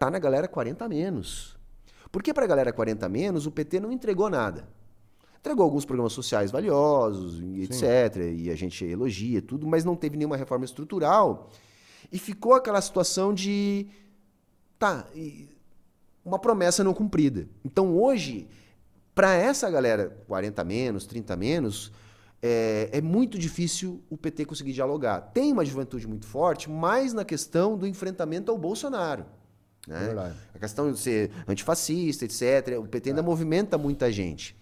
tá na galera 40 a menos. Porque para a galera 40 a menos, o PT não entregou nada. Entregou alguns programas sociais valiosos, etc. E a gente elogia tudo, mas não teve nenhuma reforma estrutural. E ficou aquela situação de... uma promessa não cumprida. Então hoje, para essa galera 40 a menos, 30 a menos, é muito difícil o PT conseguir dialogar. Tem uma juventude muito forte, mas na questão do enfrentamento ao Bolsonaro. Né? Verdade. A questão de ser antifascista, etc. O PT ainda movimenta muita gente.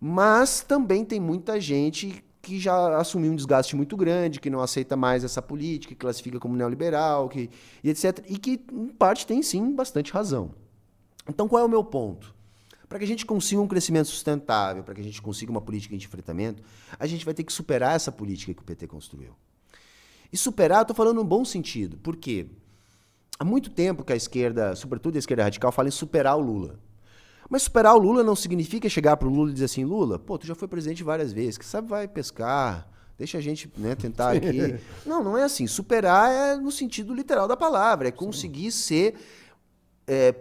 Mas também tem muita gente que já assumiu um desgaste muito grande, que não aceita mais essa política, que classifica como neoliberal, e etc. E que, em parte, tem sim bastante razão. Então, qual é o meu ponto? Para que a gente consiga um crescimento sustentável, para que a gente consiga uma política de enfrentamento, a gente vai ter que superar essa política que o PT construiu. E superar, eu estou falando no bom sentido. Por quê? Há muito tempo que a esquerda, sobretudo a esquerda radical, fala em superar o Lula. Mas superar o Lula não significa chegar para o Lula e dizer assim, Lula, pô, tu já foi presidente várias vezes, que sabe vai pescar, deixa a gente, né, tentar aqui. Não é assim. Superar é no sentido literal da palavra, é conseguir ser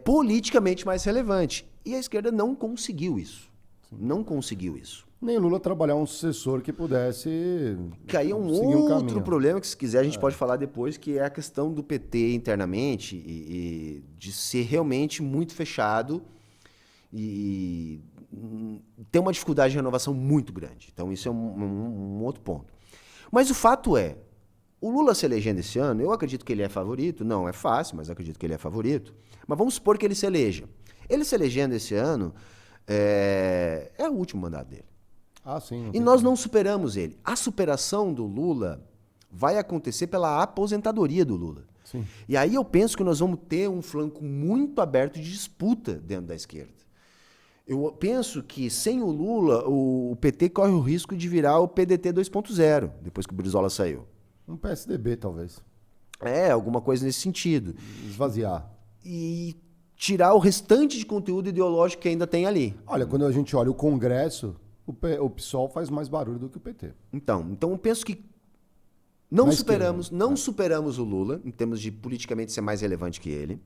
politicamente mais relevante. E a esquerda não conseguiu isso. Não conseguiu isso. Nem Lula trabalhar um sucessor que pudesse Que aí é um seguir outro caminho. problema que, se quiser, a gente pode falar depois, que é a questão do PT internamente e de ser realmente muito fechado e ter uma dificuldade de renovação muito grande. Então, isso é um outro ponto. Mas o fato é, o Lula se elegendo esse ano, eu acredito que ele é favorito. Não é fácil, mas acredito que ele é favorito. Mas vamos supor que ele se eleja. Ele se elegendo esse ano, é o último mandato dele. Ah, sim. E nós não superamos ele. A superação do Lula vai acontecer pela aposentadoria do Lula. Sim. E aí eu penso que nós vamos ter um flanco muito aberto de disputa dentro da esquerda. Eu penso que sem o Lula, o PT corre o risco de virar o PDT 2.0, depois que o Brizola saiu. Um PSDB, talvez. Alguma coisa nesse sentido. Esvaziar. E tirar o restante de conteúdo ideológico que ainda tem ali. Olha, quando a gente olha o Congresso, o PSOL faz mais barulho do que o PT. Então eu penso que não superamos o Lula, em termos de politicamente ser mais relevante que ele.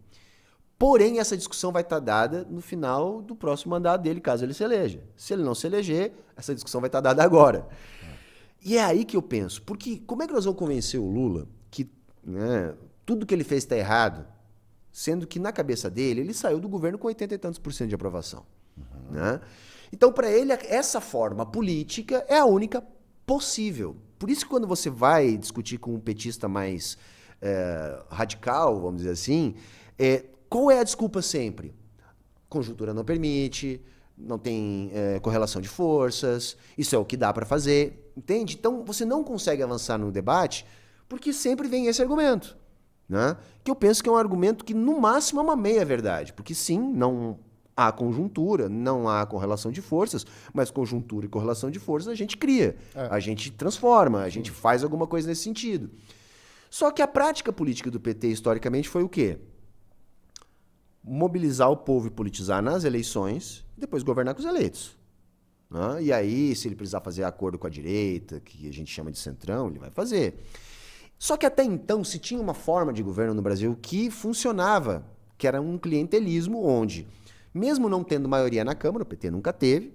Porém, essa discussão vai estar dada no final do próximo mandato dele, caso ele se eleja. Se ele não se eleger, essa discussão vai estar dada agora. E é aí que eu penso, porque como é que nós vamos convencer o Lula que, né, tudo que ele fez está errado, sendo que na cabeça dele, ele saiu do governo com 80 e tantos por cento de aprovação. Né? Então, para ele, essa forma política é a única possível. Por isso que quando você vai discutir com um petista mais radical, vamos dizer assim, qual é a desculpa sempre? Conjuntura não permite, não tem correlação de forças, isso é o que dá para fazer, entende? Então você não consegue avançar no debate porque sempre vem esse argumento, né? Que eu penso que é um argumento que no máximo é uma meia-verdade, porque sim, não há conjuntura, não há correlação de forças, mas conjuntura e correlação de forças a gente cria, a gente transforma, a gente faz alguma coisa nesse sentido. Só que a prática política do PT historicamente foi o quê? Mobilizar o povo e politizar nas eleições e depois governar com os eleitos. Né? E aí, se ele precisar fazer acordo com a direita, que a gente chama de centrão, ele vai fazer. Só que até então se tinha uma forma de governo no Brasil que funcionava, que era um clientelismo onde, mesmo não tendo maioria na Câmara, o PT nunca teve,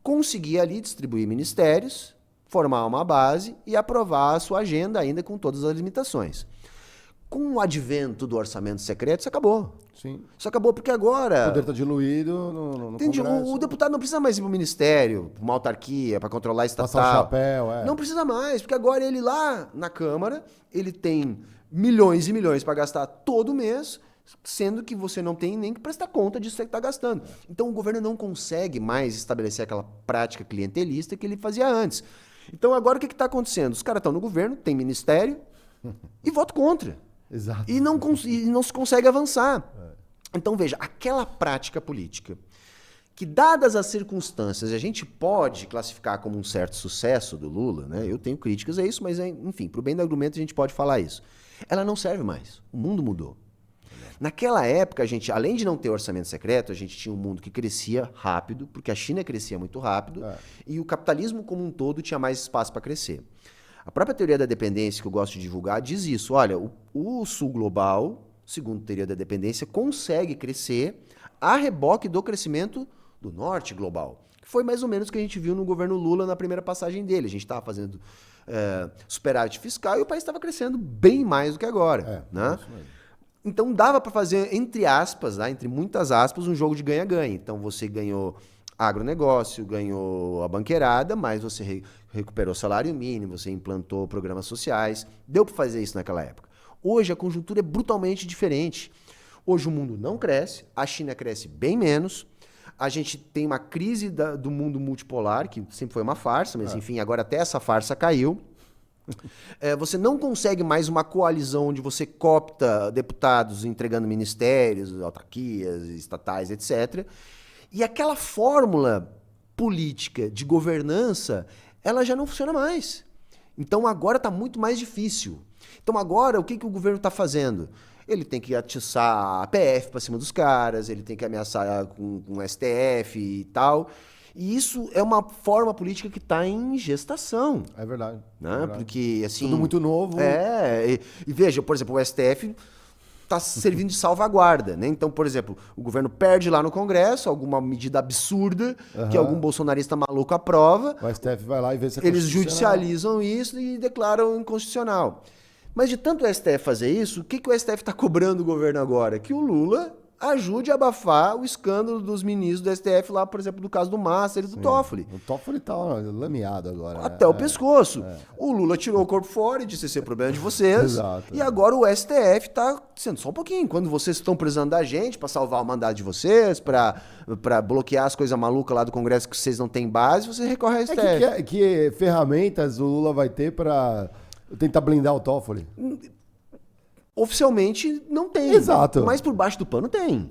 conseguia ali distribuir ministérios, formar uma base e aprovar a sua agenda ainda com todas as limitações. Com o advento do orçamento secreto, isso acabou. Sim. Isso acabou porque agora... O poder está diluído no Entende? Congresso. O deputado não precisa mais ir para o ministério, para uma autarquia, para controlar a estatal. Passar o chapéu, Não precisa mais, porque agora ele lá na Câmara, ele tem milhões e milhões para gastar todo mês, sendo que você não tem nem que prestar conta disso que está gastando. Então o governo não consegue mais estabelecer aquela prática clientelista que ele fazia antes. Então agora o que está acontecendo? Os caras estão no governo, tem ministério e voto contra. Exato. E não se consegue avançar. Então, veja, aquela prática política que, dadas as circunstâncias, a gente pode classificar como um certo sucesso do Lula, né? Eu tenho críticas a isso, mas, enfim, para o bem do argumento a gente pode falar isso. Ela não serve mais. O mundo mudou. Naquela época, a gente, além de não ter orçamento secreto, a gente tinha um mundo que crescia rápido, porque a China crescia muito rápido, e o capitalismo como um todo tinha mais espaço para crescer. A própria teoria da dependência que eu gosto de divulgar diz isso. Olha, o sul global segundo teoria da dependência, consegue crescer a reboque do crescimento do norte global. Que foi mais ou menos o que a gente viu no governo Lula na primeira passagem dele. A gente estava fazendo superávit fiscal e o país estava crescendo bem mais do que agora. Né? Então dava para fazer, entre aspas, né, entre muitas aspas, um jogo de ganha-ganha. Então você ganhou agronegócio, ganhou a banqueirada, mas você recuperou salário mínimo, você implantou programas sociais. Deu para fazer isso naquela época. Hoje a conjuntura é brutalmente diferente. Hoje o mundo não cresce, a China cresce bem menos, a gente tem uma crise do mundo multipolar, que sempre foi uma farsa, mas enfim, agora até essa farsa caiu. Você não consegue mais uma coalizão onde você coopta deputados entregando ministérios, autarquias, estatais, etc. E aquela fórmula política de governança, ela já não funciona mais. Então agora está muito mais difícil. Então agora o que o governo está fazendo? Ele tem que atiçar a PF para cima dos caras, ele tem que ameaçar com o STF e tal. E isso é uma forma política que está em gestação. É verdade. Né? É verdade. Porque, assim... Tudo muito novo. E veja, por exemplo, o STF está servindo de salvaguarda, né? Então, por exemplo, o governo perde lá no Congresso alguma medida absurda que algum bolsonarista maluco aprova. O STF vai lá e vê se é Eles judicializam isso e declaram inconstitucional. Mas de tanto o STF fazer isso, o que o STF está cobrando do governo agora? Que o Lula ajude a abafar o escândalo dos ministros do STF lá, por exemplo, do caso do Master e do Toffoli. O Toffoli tá lameado agora. Até o pescoço. O Lula tirou o corpo fora e disse, esse é problema de vocês. Exato. E agora o STF está sendo só um pouquinho. Quando vocês estão precisando da gente para salvar o mandato de vocês, para bloquear as coisas malucas lá do Congresso que vocês não têm base, você recorre ao STF. Que ferramentas o Lula vai ter para tentar blindar o Toffoli? Oficialmente não tem. Exato. Mas por baixo do pano tem.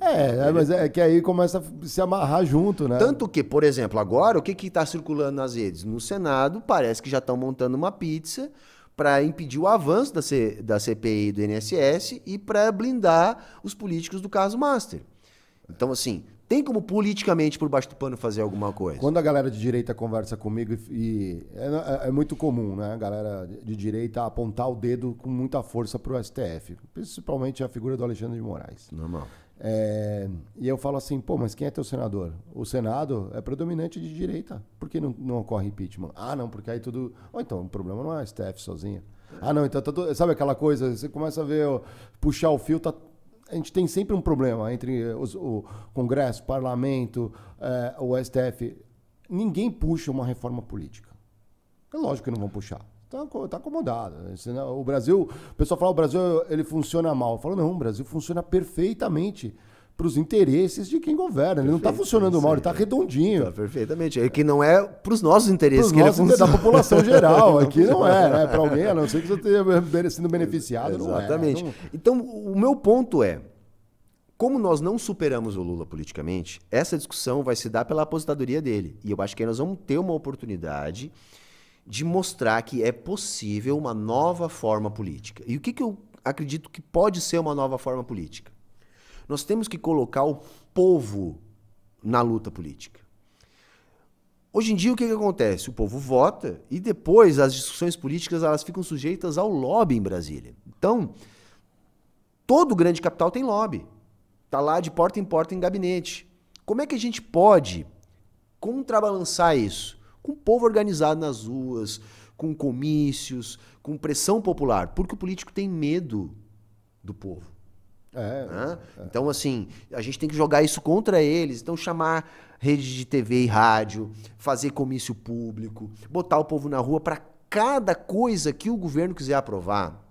Mas é que aí começa a se amarrar junto, né? Tanto que, por exemplo, agora, o que está circulando nas redes? No Senado, parece que já estão montando uma pizza para impedir o avanço da CPI do INSS e para blindar os políticos do caso Master. Então, assim, tem como politicamente por baixo do pano fazer alguma coisa? Quando a galera de direita conversa comigo, é muito comum, né? A galera de direita apontar o dedo com muita força pro STF, principalmente a figura do Alexandre de Moraes. Normal. E eu falo assim, pô, mas quem é teu senador? O Senado é predominante de direita. Por que não ocorre impeachment? Ah, não, porque aí tudo... Ou então, o problema não é a STF sozinha. Ah, não, então... Sabe aquela coisa? Você começa a ver, puxar o fio, a gente tem sempre um problema entre o Congresso, o Parlamento, o STF. Ninguém puxa uma reforma política. É lógico que não vão puxar. Está acomodado. O Brasil, o pessoal fala, o Brasil ele funciona mal. Eu falo, não, o Brasil funciona perfeitamente para os interesses de quem governa. Ele não está funcionando mal, ele está redondinho. Tá, perfeitamente. É que não é para os nossos interesses que ele funciona. Da população geral. Aqui não é, né? Para alguém, a não ser que você esteja sendo beneficiado, não é. Exatamente. Então, o meu ponto é, como nós não superamos o Lula politicamente, essa discussão vai se dar pela aposentadoria dele. E eu acho que aí nós vamos ter uma oportunidade de mostrar que é possível uma nova forma política. E o que eu acredito que pode ser uma nova forma política? Nós temos que colocar o povo na luta política. Hoje em dia, o que acontece? O povo vota e depois as discussões políticas elas ficam sujeitas ao lobby em Brasília. Então, todo grande capital tem lobby. Está lá de porta em porta em gabinete. Como é que a gente pode contrabalançar isso? Com o povo organizado nas ruas, com comícios, com pressão popular. Porque o político tem medo do povo. Então, assim, a gente tem que jogar isso contra eles. Então, chamar rede de TV e rádio, fazer comício público, botar o povo na rua para cada coisa que o governo quiser aprovar.